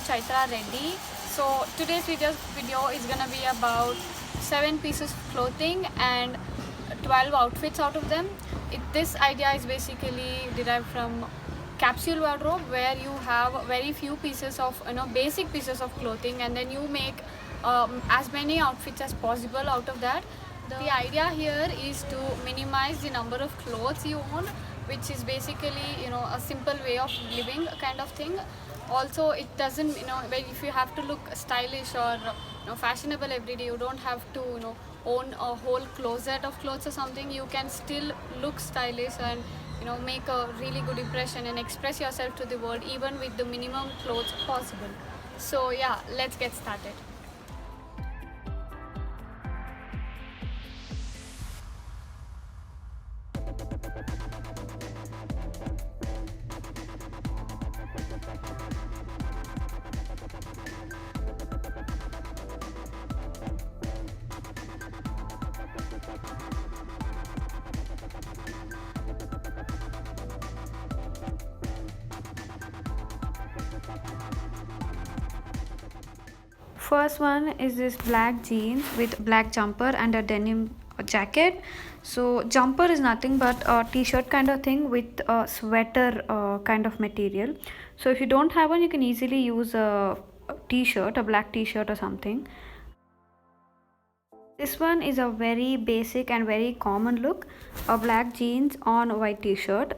Chaitra Reddy. So today's video is gonna be about 7 pieces of clothing and 12 outfits out of them. This idea is basically derived from capsule wardrobe, where you have very few pieces of basic pieces of clothing, and then you make as many outfits as possible out of that. The idea here is to minimize the number of clothes you own, which is basically a simple way of living kind of thing. Also, it doesn't if you have to look stylish or fashionable every day, you don't have to own a whole closet of clothes or something. You can still look stylish and make a really good impression and express yourself to the world even with the minimum clothes possible. So yeah, let's get started. First one is this black jeans with black jumper and a denim jacket. So jumper is nothing but a t-shirt kind of thing with a sweater kind of material. So if you don't have one, you can easily use a t-shirt, a black t-shirt or something. This one is a very basic and very common look, a black jeans on a white t-shirt,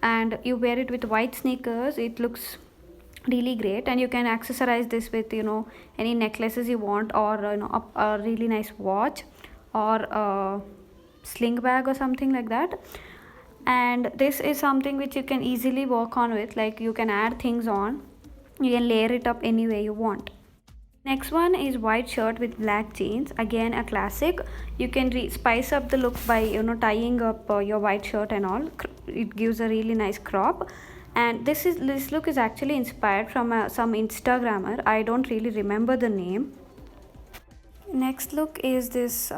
and you wear it with white sneakers. It looks really great, and you can accessorize this with any necklaces you want, or a really nice watch, or a sling bag or something like that. And this is something which you can easily work on with, like you can add things on, you can layer it up any way you want. Next one is white shirt with black jeans, again a classic. You can spice up the look by tying up your white shirt and all. It gives a really nice crop. And this look is actually inspired from some Instagrammer. I don't really remember the name. Next look is this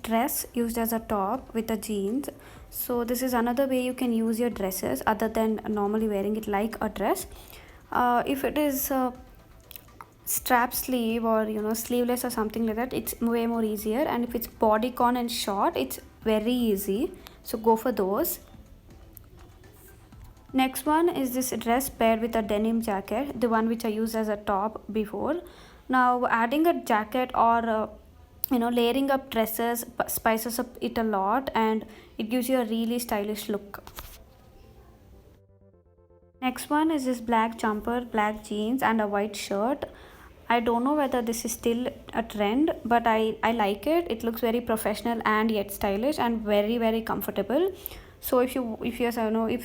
dress used as a top with a jeans. So this is another way you can use your dresses other than normally wearing it like a dress. If it is strap sleeve or sleeveless or something like that, it's way more easier. And if it's bodycon and short, it's very easy, so go for those. Next one is this dress paired with a denim jacket, the one which I used as a top before. Now adding a jacket or layering up dresses spices up it a lot, and it gives you a really stylish look. Next one is this black jumper, black jeans and a white shirt. I don't know whether this is still a trend, but I like it. It looks very professional and yet stylish and very comfortable. So if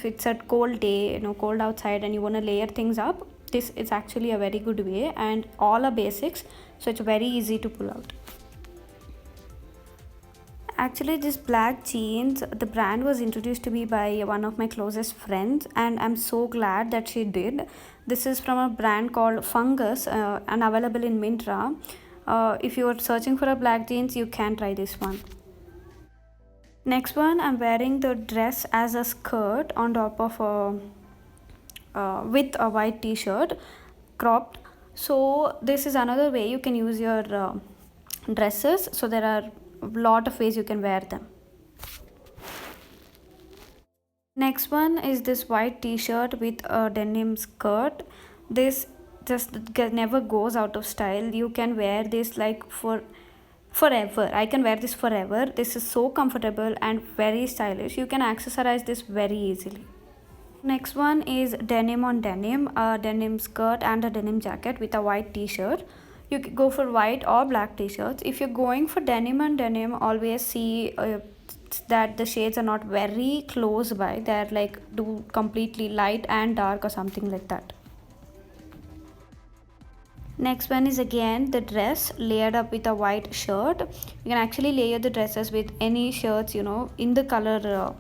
it's a cold day, cold outside, and you want to layer things up, this is actually a very good way, and all are basics, so it's very easy to pull out. Actually, this black jeans, the brand was introduced to me by one of my closest friends, and I'm so glad that she did. This is from a brand called Fungus, and available in Myntra. If you are searching for a black jeans, you can try this one. Next one, I'm wearing the dress as a skirt on top of with a white t-shirt, cropped. So this is another way you can use your dresses. So there are a lot of ways you can wear them. Next one is this white t-shirt with a denim skirt. This just never goes out of style. You can wear this like forever. I can wear this forever. This is so comfortable and very stylish. You can accessorize this very easily. Next one is denim on denim, a denim skirt and a denim jacket with a white t-shirt. You can go for white or black t-shirts. If you're going for denim on denim, always see that the shades are not very close by. They're like completely light and dark or something like that. Next one is again the dress layered up with a white shirt. You can actually layer the dresses with any shirts in the color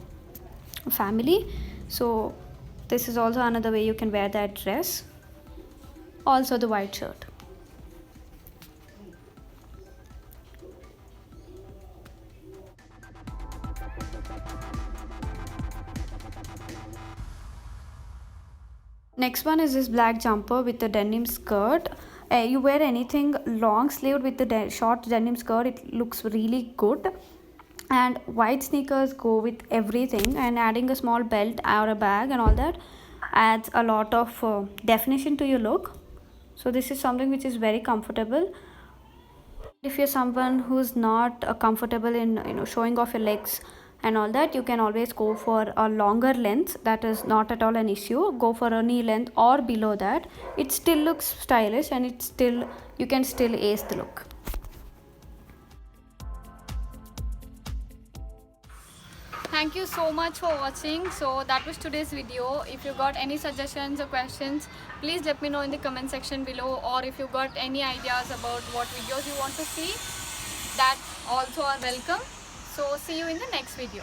family. So this is also another way you can wear that dress, also the white shirt. Next one is this black jumper with the denim skirt. You wear anything long sleeved with the short denim skirt, it looks really good. And white sneakers go with everything, and adding a small belt or a bag and all that adds a lot of definition to your look. So this is something which is very comfortable. If you're someone who's not comfortable in showing off your legs and all that, you can always go for a longer length. That is not at all an issue. Go for a knee length or below that. It still looks stylish, and it's still, you can still ace the look. Thank you so much for watching. So that was today's video. If you got any suggestions or questions, please let me know in the comment section below, or if you got any ideas about what videos you want to see, that also are welcome. So see you in the next video.